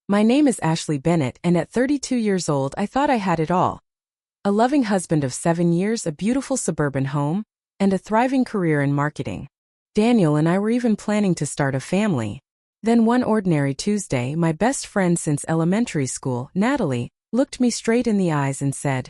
My name is Ashley Bennett, and at 32 years old, I thought I had it all. A loving husband of 7 years, a beautiful suburban home, and a thriving career in marketing. Daniel and I were even planning to start a family. Then one ordinary Tuesday, my best friend since elementary school, Natalie, looked me straight in the eyes and said,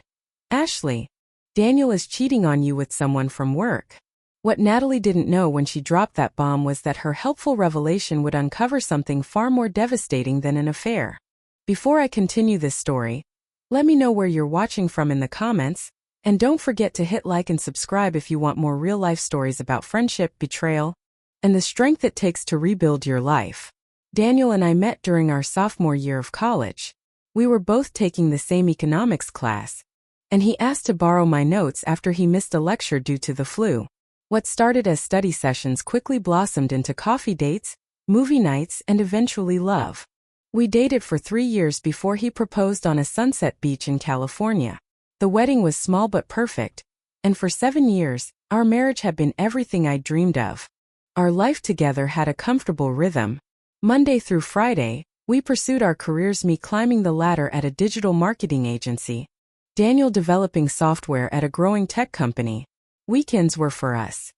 "Ashley, Daniel is cheating on you with someone from work." What Natalie didn't know when she dropped that bomb was that her helpful revelation would uncover something far more devastating than an affair. Before I continue this story, let me know where you're watching from in the comments, and don't forget to hit like and subscribe if you want more real-life stories about friendship, betrayal, and the strength it takes to rebuild your life. Daniel and I met during our sophomore year of college. We were both taking the same economics class, and he asked to borrow my notes after he missed a lecture due to the flu. What started as study sessions quickly blossomed into coffee dates, movie nights, and eventually love. We dated for 3 years before he proposed on a sunset beach in California. The wedding was small but perfect, and for 7 years, our marriage had been everything I dreamed of. Our life together had a comfortable rhythm. Monday through Friday, we pursued our careers, me climbing the ladder at a digital marketing agency, Daniel developing software at a growing tech company. Weekends were for us.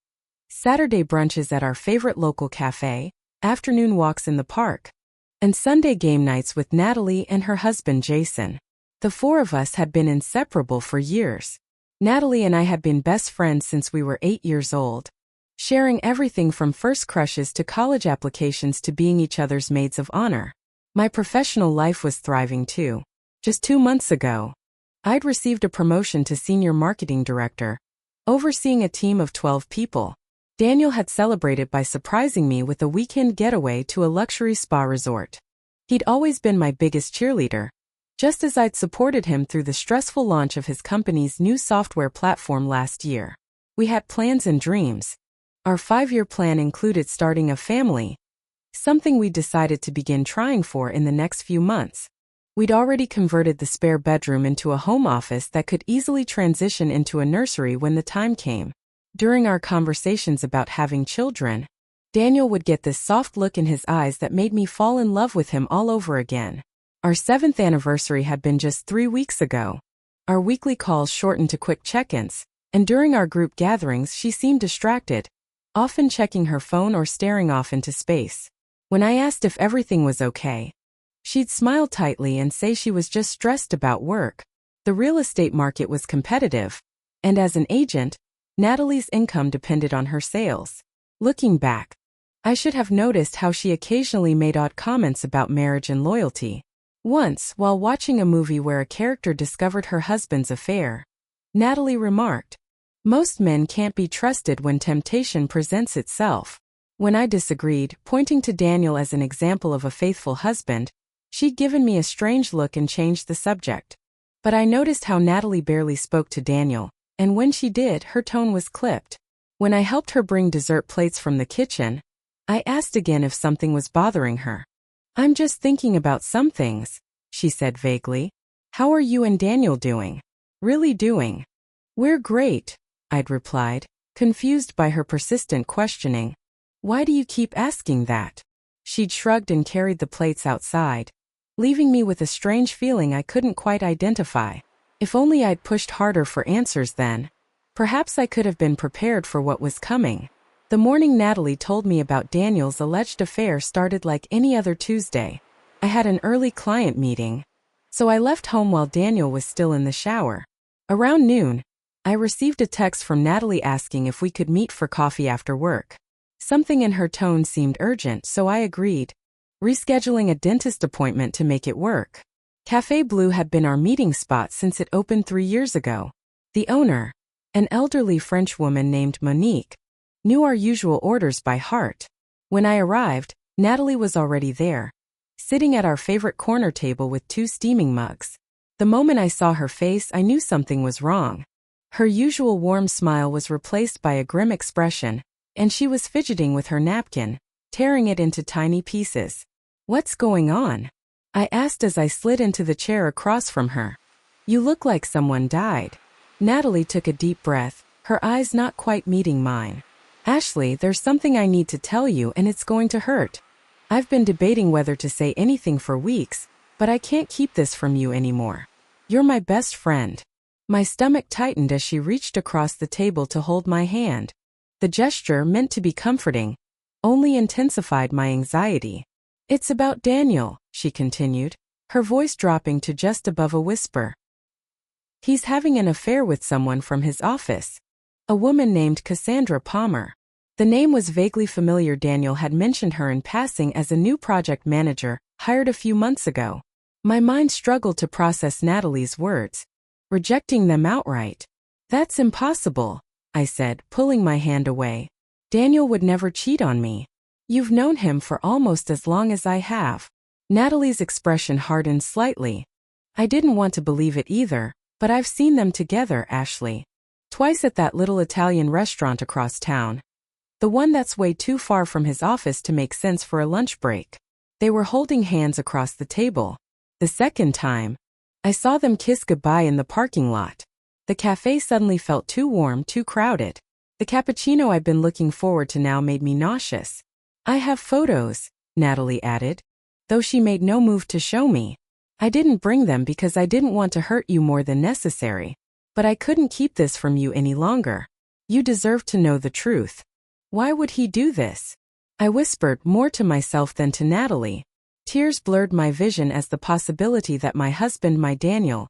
Saturday brunches at our favorite local cafe, afternoon walks in the park, and Sunday game nights with Natalie and her husband Jason. The four of us had been inseparable for years. Natalie and I had been best friends since we were 8 years old, sharing everything from first crushes to college applications to being each other's maids of honor. My professional life was thriving too. Just 2 months ago, I'd received a promotion to senior marketing director, overseeing a team of 12 people. Daniel had celebrated by surprising me with a weekend getaway to a luxury spa resort. He'd always been my biggest cheerleader, just as I'd supported him through the stressful launch of his company's new software platform last year. We had plans and dreams. Our 5-year plan included starting a family, something we decided to begin trying for in the next few months. We'd already converted the spare bedroom into a home office that could easily transition into a nursery when the time came. During our conversations about having children, Daniel would get this soft look in his eyes that made me fall in love with him all over again. Our 7th anniversary had been just 3 weeks ago. Our weekly calls shortened to quick check-ins, and during our group gatherings she seemed distracted, often checking her phone or staring off into space. When I asked if everything was okay, she'd smile tightly and say she was just stressed about work. The real estate market was competitive, and as an agent, Natalie's income depended on her sales. Looking back, I should have noticed how she occasionally made odd comments about marriage and loyalty. Once, while watching a movie where a character discovered her husband's affair, Natalie remarked, "Most men can't be trusted when temptation presents itself." When I disagreed, pointing to Daniel as an example of a faithful husband, she'd given me a strange look and changed the subject. But I noticed how Natalie barely spoke to Daniel, and when she did, her tone was clipped. When I helped her bring dessert plates from the kitchen, I asked again if something was bothering her. "I'm just thinking about some things," she said vaguely. "How are you and Daniel doing?" "Really doing?" "We're great," I'd replied, confused by her persistent questioning. "Why do you keep asking that?" She'd shrugged and carried the plates outside, leaving me with a strange feeling I couldn't quite identify. If only I'd pushed harder for answers then. Perhaps I could have been prepared for what was coming. The morning Natalie told me about Daniel's alleged affair started like any other Tuesday. I had an early client meeting, so I left home while Daniel was still in the shower. Around noon, I received a text from Natalie asking if we could meet for coffee after work. Something in her tone seemed urgent, so I agreed, rescheduling a dentist appointment to make it work. Café Bleu had been our meeting spot since it opened 3 years ago. The owner, an elderly French woman named Monique, knew our usual orders by heart. When I arrived, Natalie was already there, sitting at our favorite corner table with 2 steaming mugs. The moment I saw her face, I knew something was wrong. Her usual warm smile was replaced by a grim expression, and she was fidgeting with her napkin, tearing it into tiny pieces. "What's going on?" I asked as I slid into the chair across from her. "You look like someone died." Natalie took a deep breath, her eyes not quite meeting mine. "Ashley, there's something I need to tell you, and it's going to hurt." I've been debating whether to say anything for weeks, but I can't keep this from you anymore. You're my best friend. My stomach tightened as she reached across the table to hold my hand. The gesture, meant to be comforting, only intensified my anxiety. It's about Daniel, she continued, her voice dropping to just above a whisper. He's having an affair with someone from his office. A woman named Cassandra Palmer. The name was vaguely familiar. Daniel had mentioned her in passing as a new project manager, hired a few months ago. My mind struggled to process Natalie's words, rejecting them outright. That's impossible, I said, pulling my hand away. Daniel would never cheat on me. You've known him for almost as long as I have. Natalie's expression hardened slightly. I didn't want to believe it either, but I've seen them together, Ashley. Twice at that little Italian restaurant across town. The one that's way too far from his office to make sense for a lunch break. They were holding hands across the table. The second time, I saw them kiss goodbye in the parking lot. The cafe suddenly felt too warm, too crowded. The cappuccino I'd been looking forward to now made me nauseous. I have photos, Natalie added, though she made no move to show me. I didn't bring them because I didn't want to hurt you more than necessary. But I couldn't keep this from you any longer. You deserve to know the truth. Why would he do this? I whispered, more to myself than to Natalie. Tears blurred my vision as the possibility that my husband, my Daniel,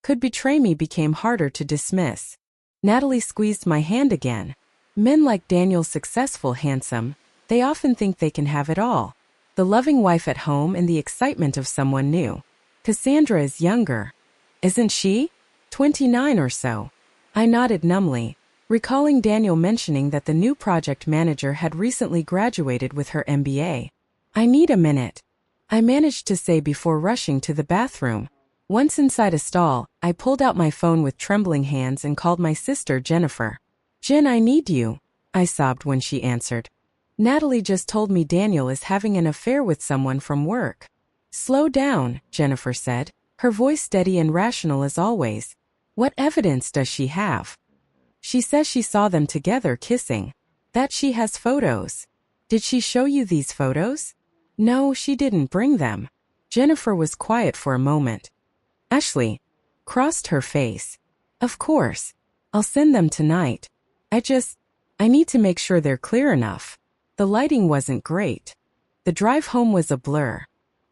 could betray me became harder to dismiss. Natalie squeezed my hand again. Men like Daniel, successful, handsome, they often think they can have it all. The loving wife at home and the excitement of someone new. Cassandra is younger. Isn't she? 29 or so. I nodded numbly, recalling Daniel mentioning that the new project manager had recently graduated with her MBA. I need a minute, I managed to say before rushing to the bathroom. Once inside a stall, I pulled out my phone with trembling hands and called my sister Jennifer. Jen, I need you, I sobbed when she answered. Natalie just told me Daniel is having an affair with someone from work. Slow down, Jennifer said, her voice steady and rational as always. What evidence does she have? She says she saw them together kissing. That she has photos. Did she show you these photos? No, she didn't bring them. Jennifer was quiet for a moment. Ashley crossed her face. Of course. I'll send them tonight. I need to make sure they're clear enough. The lighting wasn't great. The drive home was a blur.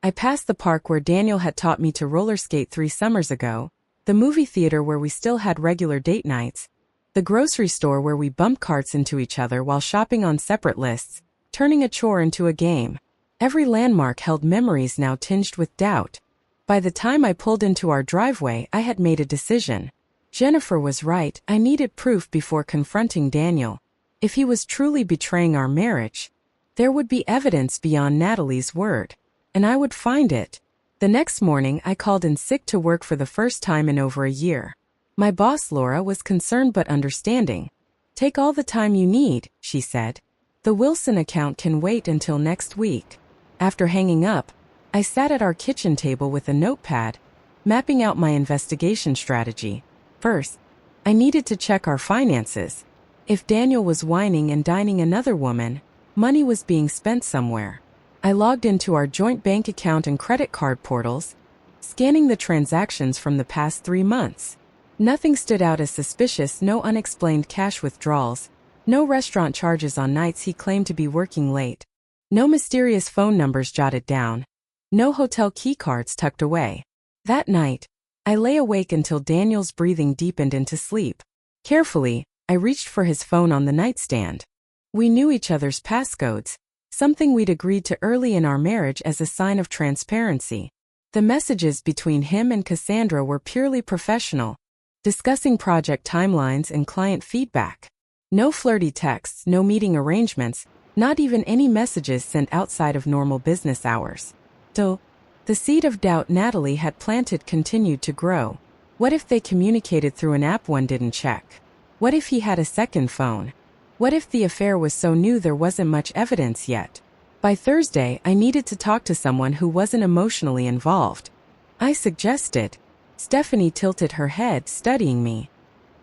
I passed the park where Daniel had taught me to roller skate 3 summers ago, the movie theater where we still had regular date nights, the grocery store where we bumped carts into each other while shopping on separate lists, turning a chore into a game. Every landmark held memories now tinged with doubt. By the time I pulled into our driveway, I had made a decision. Jennifer was right, I needed proof before confronting Daniel. If he was truly betraying our marriage, there would be evidence beyond Natalie's word. And I would find it. The next morning, I called in sick to work for the first time in over a year. My boss, Laura, was concerned but understanding. Take all the time you need, she said. The Wilson account can wait until next week. After hanging up, I sat at our kitchen table with a notepad, mapping out my investigation strategy. First, I needed to check our finances. If Daniel was whining and dining another woman, money was being spent somewhere. I logged into our joint bank account and credit card portals, scanning the transactions from the past 3 months. Nothing stood out as suspicious, no unexplained cash withdrawals, no restaurant charges on nights he claimed to be working late, no mysterious phone numbers jotted down, no hotel keycards tucked away. That night, I lay awake until Daniel's breathing deepened into sleep. Carefully, I reached for his phone on the nightstand. We knew each other's passcodes, something we'd agreed to early in our marriage as a sign of transparency. The messages between him and Cassandra were purely professional, discussing project timelines and client feedback. No flirty texts, no meeting arrangements, not even any messages sent outside of normal business hours. So, the seed of doubt Natalie had planted continued to grow. What if they communicated through an app one didn't check? What if he had a second phone? What if the affair was so new there wasn't much evidence yet? By Thursday, I needed to talk to someone who wasn't emotionally involved. I suggested. Stephanie tilted her head, studying me.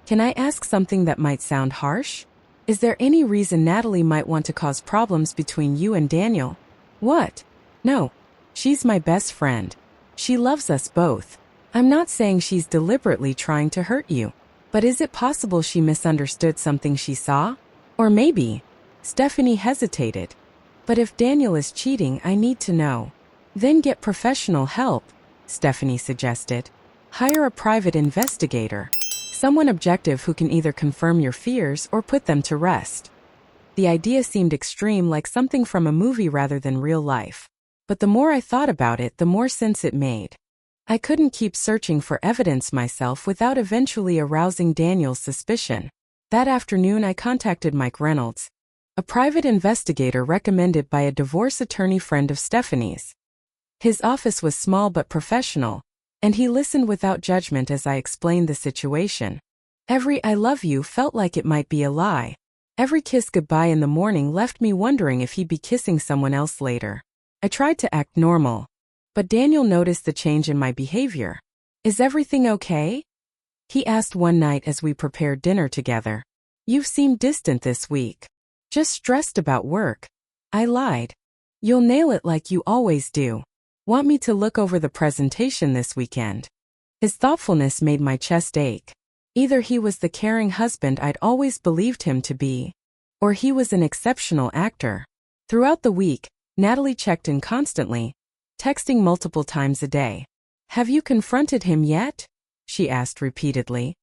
Can I ask something that might sound harsh? Is there any reason Natalie might want to cause problems between you and Daniel? What? No. She's my best friend. She loves us both. I'm not saying she's deliberately trying to hurt you. But is it possible she misunderstood something she saw? Or maybe. Stephanie hesitated. But if Daniel is cheating, I need to know. Then get professional help, Stephanie suggested. Hire a private investigator. Someone objective who can either confirm your fears or put them to rest. The idea seemed extreme, like something from a movie rather than real life. But the more I thought about it, the more sense it made. I couldn't keep searching for evidence myself without eventually arousing Daniel's suspicion. That afternoon I contacted Mike Reynolds, a private investigator recommended by a divorce attorney friend of Stephanie's. His office was small but professional, and he listened without judgment as I explained the situation. Every "I love you" felt like it might be a lie. Every kiss goodbye in the morning left me wondering if he'd be kissing someone else later. I tried to act normal, but Daniel noticed the change in my behavior. "Is everything okay?" he asked one night as we prepared dinner together. "You've seemed distant this week." "Just stressed about work." I lied. "You'll nail it like you always do. Want me to look over the presentation this weekend?" His thoughtfulness made my chest ache. Either he was the caring husband I'd always believed him to be, or he was an exceptional actor. Throughout the week, Natalie checked in constantly, texting multiple times a day. "Have you confronted him yet?" she asked repeatedly.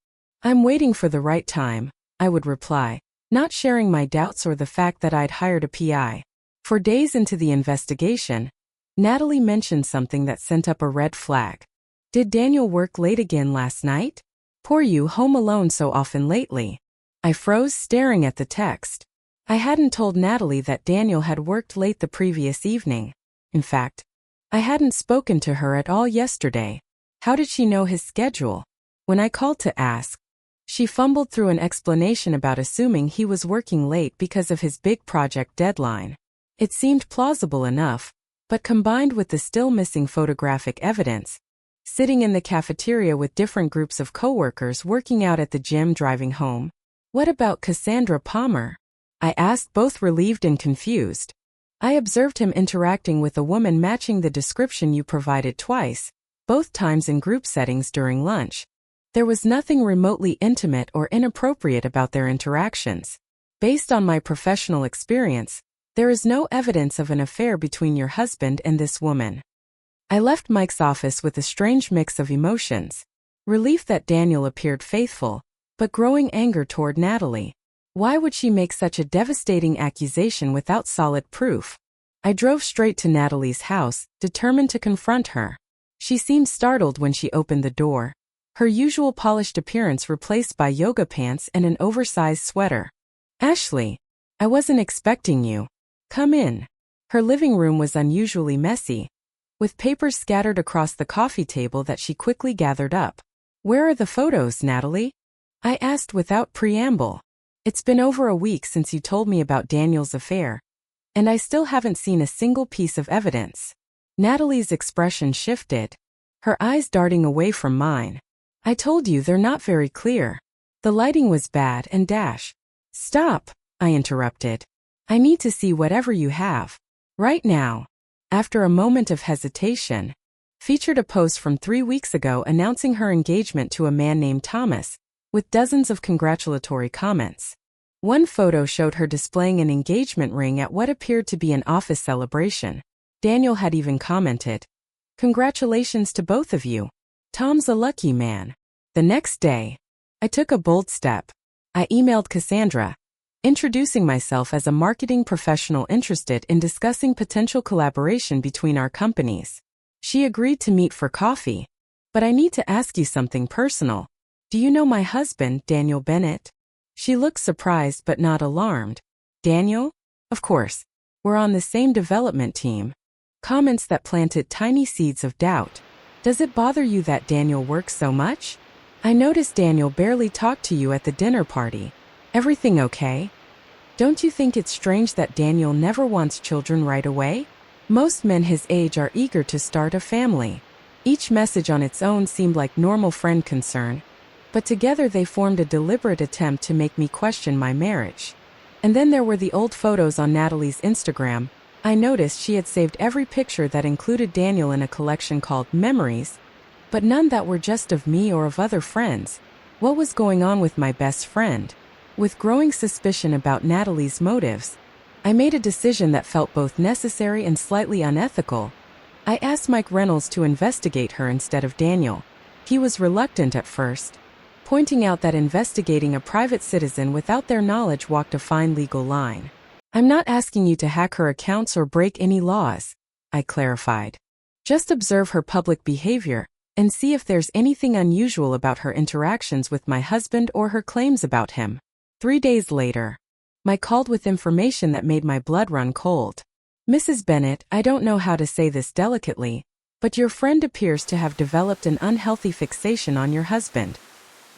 "I'm waiting for the right time," I would reply, not sharing my doubts or the fact that I'd hired a PI. For days into the investigation, Natalie mentioned something that sent up a red flag. "Did Daniel work late again last night? Poor you, home alone so often lately." I froze, staring at the text. I hadn't told Natalie that Daniel had worked late the previous evening. In fact, I hadn't spoken to her at all yesterday. How did she know his schedule? When I called to ask, she fumbled through an explanation about assuming he was working late because of his big project deadline. It seemed plausible enough, but combined with the still missing photographic evidence, sitting in the cafeteria with different groups of coworkers, working out at the gym, driving home. "What about Cassandra Palmer?" I asked, both relieved and confused. "I observed him interacting with a woman matching the description you provided twice, both times in group settings during lunch. There was nothing remotely intimate or inappropriate about their interactions. Based on my professional experience, there is no evidence of an affair between your husband and this woman." I left Mike's office with a strange mix of emotions. Relief that Daniel appeared faithful, but growing anger toward Natalie. Why would she make such a devastating accusation without solid proof? I drove straight to Natalie's house, determined to confront her. She seemed startled when she opened the door, her usual polished appearance replaced by yoga pants and an oversized sweater. "Ashley, I wasn't expecting you. Come in." Her living room was unusually messy, with papers scattered across the coffee table that she quickly gathered up. "Where are the photos, Natalie?" I asked without preamble. "It's been over a week since you told me about Daniel's affair, and I still haven't seen a single piece of evidence." Natalie's expression shifted, her eyes darting away from mine. "I told you they're not very clear. The lighting was bad and dash." "Stop," I interrupted. "I need to see whatever you have. Right now." After a moment of hesitation, featured a post from 3 weeks ago announcing her engagement to a man named Thomas, with dozens of congratulatory comments. One photo showed her displaying an engagement ring at what appeared to be an office celebration. Daniel had even commented, "Congratulations to both of you. Tom's a lucky man." The next day, I took a bold step. I emailed Cassandra, introducing myself as a marketing professional interested in discussing potential collaboration between our companies. She agreed to meet for coffee. "But I need to ask you something personal. Do you know my husband, Daniel Bennett?" She looked surprised but not alarmed. "Daniel? Of course. We're on the same development team." Comments that planted tiny seeds of doubt. "Does it bother you that Daniel works so much? I noticed Daniel barely talked to you at the dinner party. Everything okay? Don't you think it's strange that Daniel never wants children right away? Most men his age are eager to start a family." Each message on its own seemed like normal friend concern, but together they formed a deliberate attempt to make me question my marriage. And then there were the old photos on Natalie's Instagram, I noticed she had saved every picture that included Daniel in a collection called Memories, but none that were just of me or of other friends. What was going on with my best friend? With growing suspicion about Natalie's motives, I made a decision that felt both necessary and slightly unethical. I asked Mike Reynolds to investigate her instead of Daniel. He was reluctant at first, pointing out that investigating a private citizen without their knowledge walked a fine legal line. I'm not asking you to hack her accounts or break any laws, I clarified. Just observe her public behavior and see if there's anything unusual about her interactions with my husband or her claims about him. 3 days later, Mike called with information that made my blood run cold. Mrs. Bennett, I don't know how to say this delicately, but your friend appears to have developed an unhealthy fixation on your husband.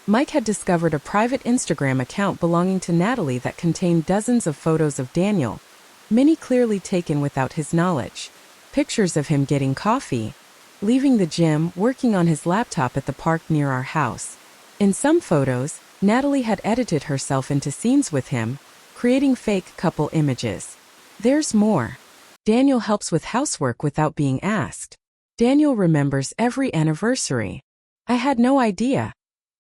Mike had discovered a private Instagram account belonging to Natalie that contained dozens of photos of Daniel, many clearly taken without his knowledge. Pictures of him getting coffee, leaving the gym, working on his laptop at the park near our house. In some photos, Natalie had edited herself into scenes with him, creating fake couple images. There's more. Daniel helps with housework without being asked. Daniel remembers every anniversary. I had no idea.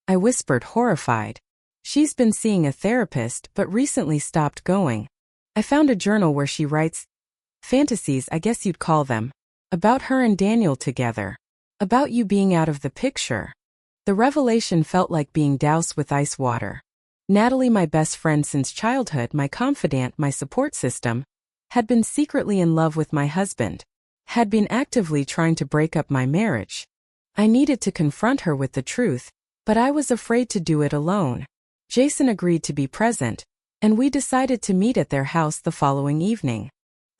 I whispered, horrified. She's been seeing a therapist but recently stopped going. I found a journal where she writes fantasies, I guess you'd call them, about her and Daniel together. About you being out of the picture. The revelation felt like being doused with ice water. Natalie, my best friend since childhood, my confidant, my support system, had been secretly in love with my husband, had been actively trying to break up my marriage. I needed to confront her with the truth, but I was afraid to do it alone. Jason agreed to be present, and we decided to meet at their house the following evening.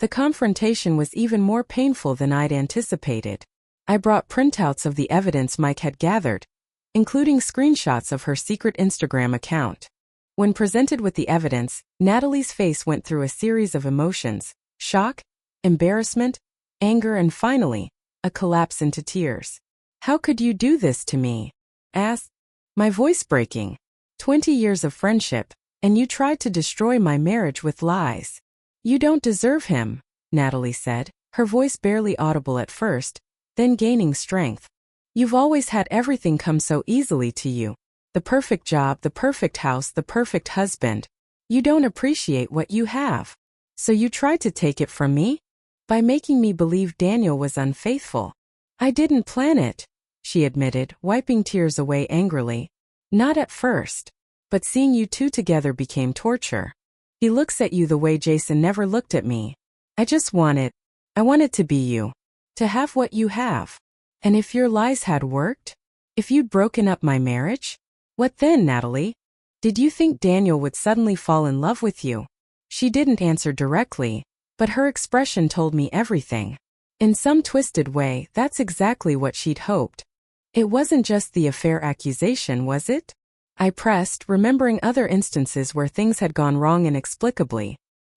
The confrontation was even more painful than I'd anticipated. I brought printouts of the evidence Mike had gathered, including screenshots of her secret Instagram account. When presented with the evidence, Natalie's face went through a series of emotions: shock, embarrassment, anger, and finally, a collapse into tears. How could you do this to me? Asked, my voice breaking. 20 years of friendship, and you tried to destroy my marriage with lies. You don't deserve him, Natalie said, her voice barely audible at first, then gaining strength. You've always had everything come so easily to you. The perfect job, the perfect house, the perfect husband. You don't appreciate what you have. So you tried to take it from me? By making me believe Daniel was unfaithful. I didn't plan it, she admitted, wiping tears away angrily. Not at first. But seeing you two together became torture. He looks at you the way Jason never looked at me. I wanted to be you. To have what you have. And if your lies had worked? If you'd broken up my marriage? What then, Natalie? Did you think Daniel would suddenly fall in love with you? She didn't answer directly, but her expression told me everything. In some twisted way, that's exactly what she'd hoped. It wasn't just the affair accusation, was it? I pressed, remembering other instances where things had gone wrong inexplicably.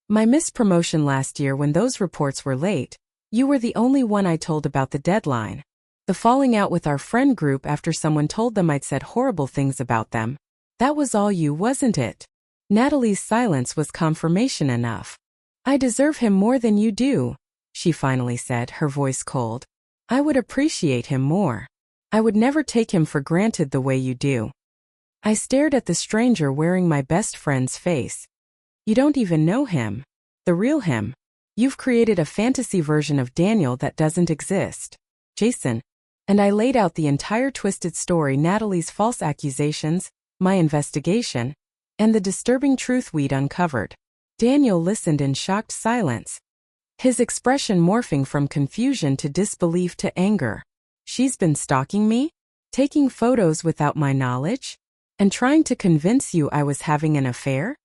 My missed promotion last year when those reports were late. You were the only one I told about the deadline. The falling out with our friend group after someone told them I'd said horrible things about them. That was all you, wasn't it? Natalie's silence was confirmation enough. I deserve him more than you do, she finally said, her voice cold. I would appreciate him more. I would never take him for granted the way you do. I stared at the stranger wearing my best friend's face. You don't even know him. The real him. You've created a fantasy version of Daniel that doesn't exist. Jason. And I laid out the entire twisted story: Natalie's false accusations, my investigation, and the disturbing truth we'd uncovered. Daniel listened in shocked silence, his expression morphing from confusion to disbelief to anger. She's been stalking me? Taking photos without my knowledge? And trying to convince you I was having an affair?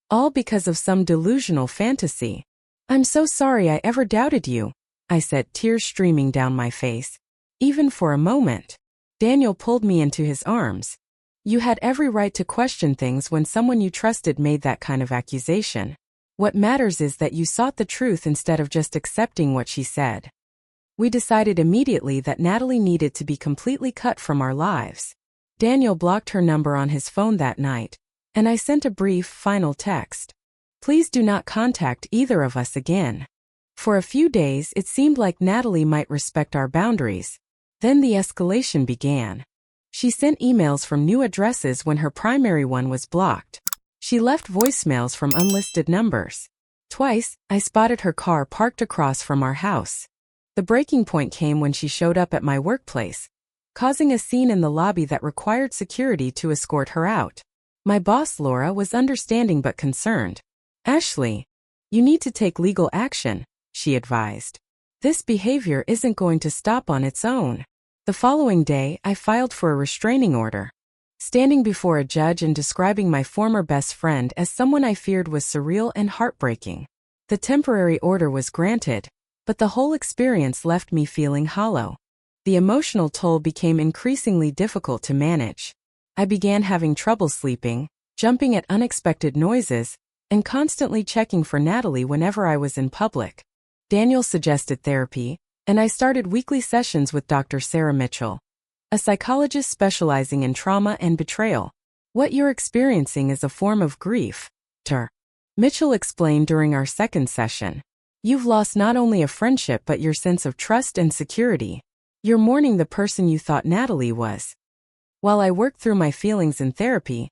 All because of some delusional fantasy. I'm so sorry I ever doubted you, I said, tears streaming down my face. Even for a moment. Daniel pulled me into his arms. You had every right to question things when someone you trusted made that kind of accusation. What matters is that you sought the truth instead of just accepting what she said. We decided immediately that Natalie needed to be completely cut from our lives. Daniel blocked her number on his phone that night, and I sent a brief, final text. Please do not contact either of us again. For a few days, it seemed like Natalie might respect our boundaries. Then the escalation began. She sent emails from new addresses when her primary one was blocked. She left voicemails from unlisted numbers. Twice, I spotted her car parked across from our house. The breaking point came when she showed up at my workplace, causing a scene in the lobby that required security to escort her out. My boss, Laura, was understanding but concerned. "Ashley, you need to take legal action," she advised. "This behavior isn't going to stop on its own." The following day, I filed for a restraining order. Standing before a judge and describing my former best friend as someone I feared was surreal and heartbreaking. The temporary order was granted, but the whole experience left me feeling hollow. The emotional toll became increasingly difficult to manage. I began having trouble sleeping, jumping at unexpected noises, and constantly checking for Natalie whenever I was in public. Daniel suggested therapy, and I started weekly sessions with Dr. Sarah Mitchell, a psychologist specializing in trauma and betrayal. "What you're experiencing is a form of grief, Dr. Mitchell explained during our second session. "You've lost not only a friendship but your sense of trust and security. You're mourning the person you thought Natalie was." While I worked through my feelings in therapy,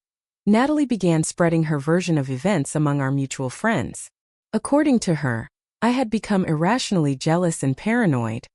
Natalie began spreading her version of events among our mutual friends. According to her, I had become irrationally jealous and paranoid,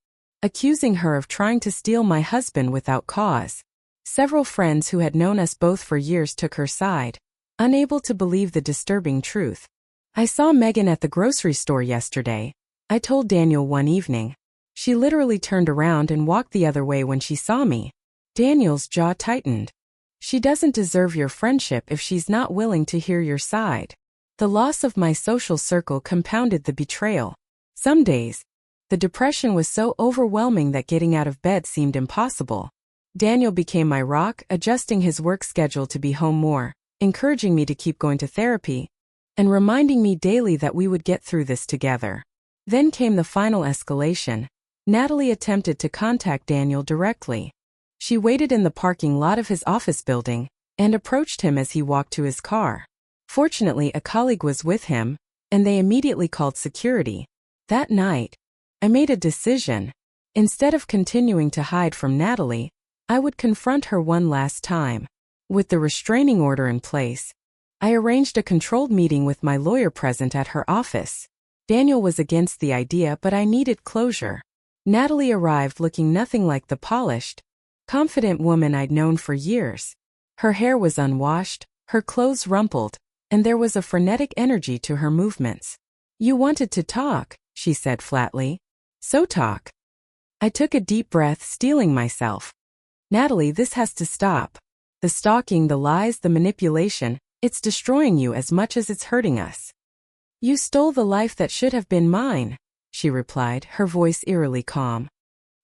accusing her of trying to steal my husband without cause. Several friends who had known us both for years took her side, unable to believe the disturbing truth. "I saw Megan at the grocery store yesterday," I told Daniel one evening. "She literally turned around and walked the other way when she saw me." Daniel's jaw tightened. "She doesn't deserve your friendship if she's not willing to hear your side." The loss of my social circle compounded the betrayal. Some days, the depression was so overwhelming that getting out of bed seemed impossible. Daniel became my rock, adjusting his work schedule to be home more, encouraging me to keep going to therapy, and reminding me daily that we would get through this together. Then came the final escalation. Natalie attempted to contact Daniel directly. She waited in the parking lot of his office building and approached him as he walked to his car. Fortunately, a colleague was with him, and they immediately called security. That night, I made a decision. Instead of continuing to hide from Natalie, I would confront her one last time. With the restraining order in place, I arranged a controlled meeting with my lawyer present at her office. Daniel was against the idea, but I needed closure. Natalie arrived looking nothing like the polished, confident woman I'd known for years. Her hair was unwashed, her clothes rumpled, and there was a frenetic energy to her movements. "You wanted to talk," she said flatly. "So talk." I took a deep breath, steeling myself. "Natalie, this has to stop. The stalking, the lies, the manipulation, it's destroying you as much as it's hurting us." "You stole the life that should have been mine," she replied, her voice eerily calm.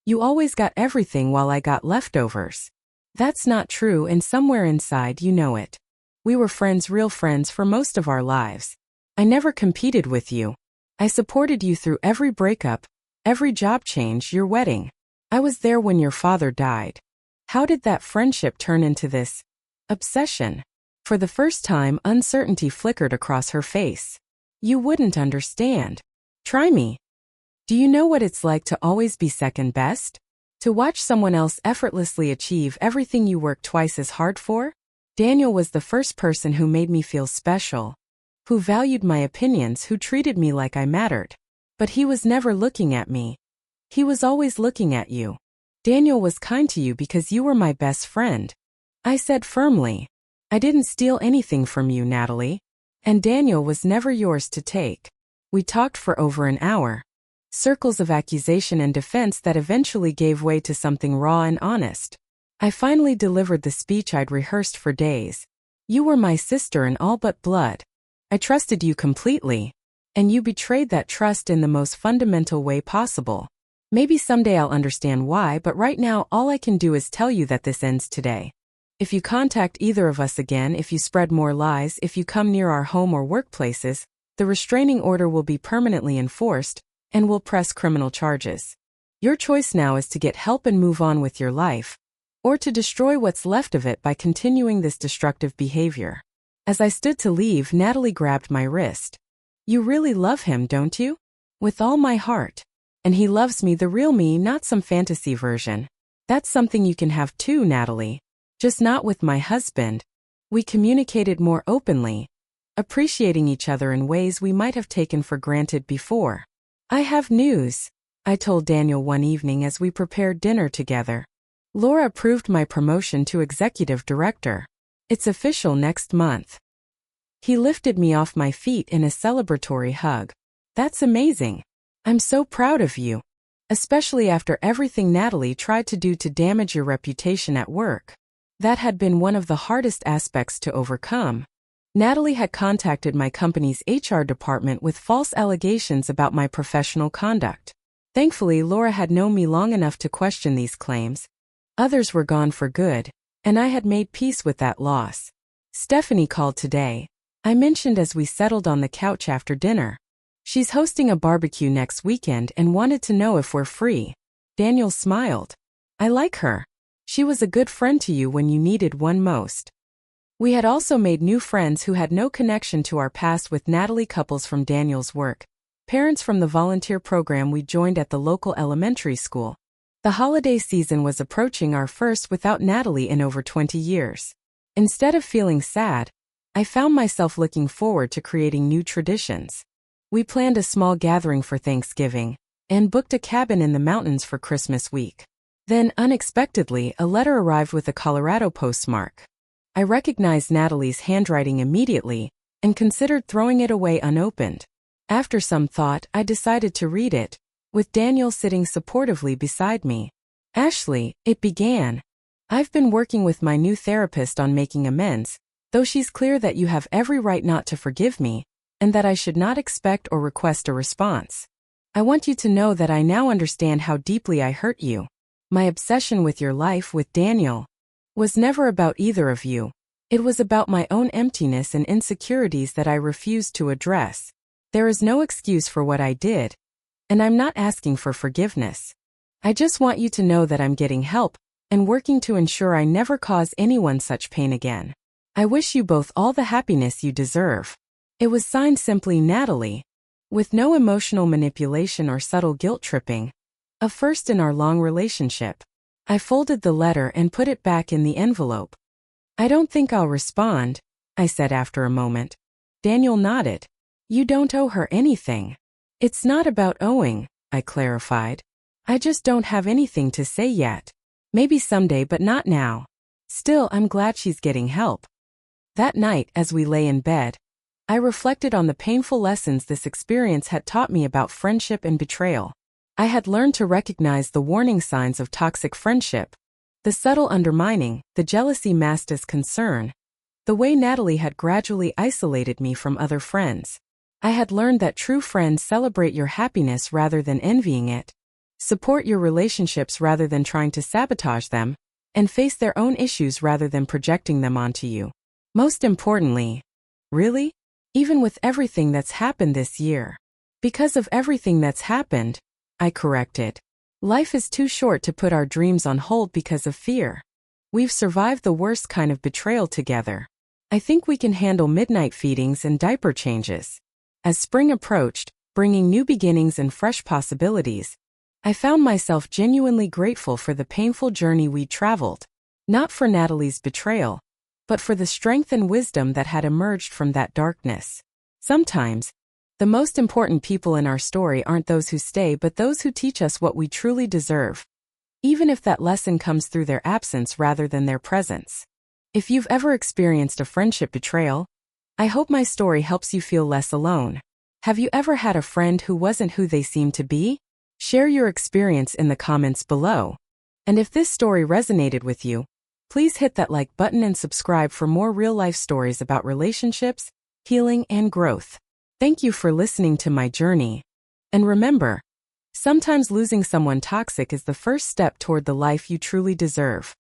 "You always got everything while I got leftovers." That's not true, and somewhere inside you know it. We were friends, real friends, for most of our lives. I never competed with you. I supported you through every breakup, every job change, your wedding. I was there when your father died. How did that friendship turn into this obsession? For the first time, uncertainty flickered across her face. "You wouldn't understand. Try me. Do you know what it's like to always be second best? To watch someone else effortlessly achieve everything you worked twice as hard for?" Daniel was the first person who made me feel special, who valued my opinions, who treated me like I mattered. But he was never looking at me. He was always looking at you. "Daniel was kind to you because you were my best friend," I said firmly. "I didn't steal anything from you, Natalie. And Daniel was never yours to take." We talked for over an hour. Circles of accusation and defense that eventually gave way to something raw and honest. I finally delivered the speech I'd rehearsed for days. "You were my sister in all but blood. I trusted you completely. And you betrayed that trust in the most fundamental way possible. Maybe someday I'll understand why, but right now all I can do is tell you that this ends today. If you contact either of us again, if you spread more lies, if you come near our home or workplaces, the restraining order will be permanently enforced, and we'll press criminal charges. Your choice now is to get help and move on with your life, or to destroy what's left of it by continuing this destructive behavior." As I stood to leave, Natalie grabbed my wrist. "You really love him, don't you? With all my heart. And he loves me, the real me, not some fantasy version. That's something you can have too, Natalie. Just not with my husband. We communicated more openly, appreciating each other in ways we might have taken for granted before. I have news, I told Daniel one evening as we prepared dinner together. Laura approved my promotion to executive director. It's official next month. He lifted me off my feet in a celebratory hug. That's amazing. I'm so proud of you. Especially after everything Natalie tried to do to damage your reputation at work. That had been one of the hardest aspects to overcome. Natalie had contacted my company's HR department with false allegations about my professional conduct. Thankfully, Laura had known me long enough to question these claims. Others were gone for good, and I had made peace with that loss. Stephanie called today, I mentioned as we settled on the couch after dinner. She's hosting a barbecue next weekend and wanted to know if we're free. Daniel smiled. I like her. She was a good friend to you when you needed one most. We had also made new friends who had no connection to our past with Natalie, couples from Daniel's work, parents from the volunteer program we joined at the local elementary school. The holiday season was approaching, our first without Natalie in over 20 years. Instead of feeling sad, I found myself looking forward to creating new traditions. We planned a small gathering for Thanksgiving and booked a cabin in the mountains for Christmas week. Then, unexpectedly, a letter arrived with a Colorado postmark. I recognized Natalie's handwriting immediately and considered throwing it away unopened. After some thought, I decided to read it, with Daniel sitting supportively beside me. Ashley, it began. I've been working with my new therapist on making amends, though she's clear that you have every right not to forgive me, and that I should not expect or request a response. I want you to know that I now understand how deeply I hurt you. My obsession with your life with Daniel was never about either of you. It was about my own emptiness and insecurities that I refused to address. There is no excuse for what I did, and I'm not asking for forgiveness. I just want you to know that I'm getting help and working to ensure I never cause anyone such pain again. I wish you both all the happiness you deserve. It was signed simply Natalie, with no emotional manipulation or subtle guilt-tripping. A first in our long relationship. I folded the letter and put it back in the envelope. I don't think I'll respond, I said after a moment. Daniel nodded. You don't owe her anything. It's not about owing, I clarified. I just don't have anything to say yet. Maybe someday, but not now. Still, I'm glad she's getting help. That night, as we lay in bed, I reflected on the painful lessons this experience had taught me about friendship and betrayal. I had learned to recognize the warning signs of toxic friendship, the subtle undermining, the jealousy masked as concern, the way Natalie had gradually isolated me from other friends. I had learned that true friends celebrate your happiness rather than envying it, support your relationships rather than trying to sabotage them, and face their own issues rather than projecting them onto you. Most importantly, really? Even with everything that's happened this year. Because of everything that's happened, I corrected. Life is too short to put our dreams on hold because of fear. We've survived the worst kind of betrayal together. I think we can handle midnight feedings and diaper changes. As spring approached, bringing new beginnings and fresh possibilities, I found myself genuinely grateful for the painful journey we'd traveled. Not for Natalie's betrayal, but for the strength and wisdom that had emerged from that darkness. Sometimes, the most important people in our story aren't those who stay but those who teach us what we truly deserve, even if that lesson comes through their absence rather than their presence. If you've ever experienced a friendship betrayal, I hope my story helps you feel less alone. Have you ever had a friend who wasn't who they seemed to be? Share your experience in the comments below. And if this story resonated with you, please hit that like button and subscribe for more real-life stories about relationships, healing, and growth. Thank you for listening to my journey. And remember, sometimes losing someone toxic is the first step toward the life you truly deserve.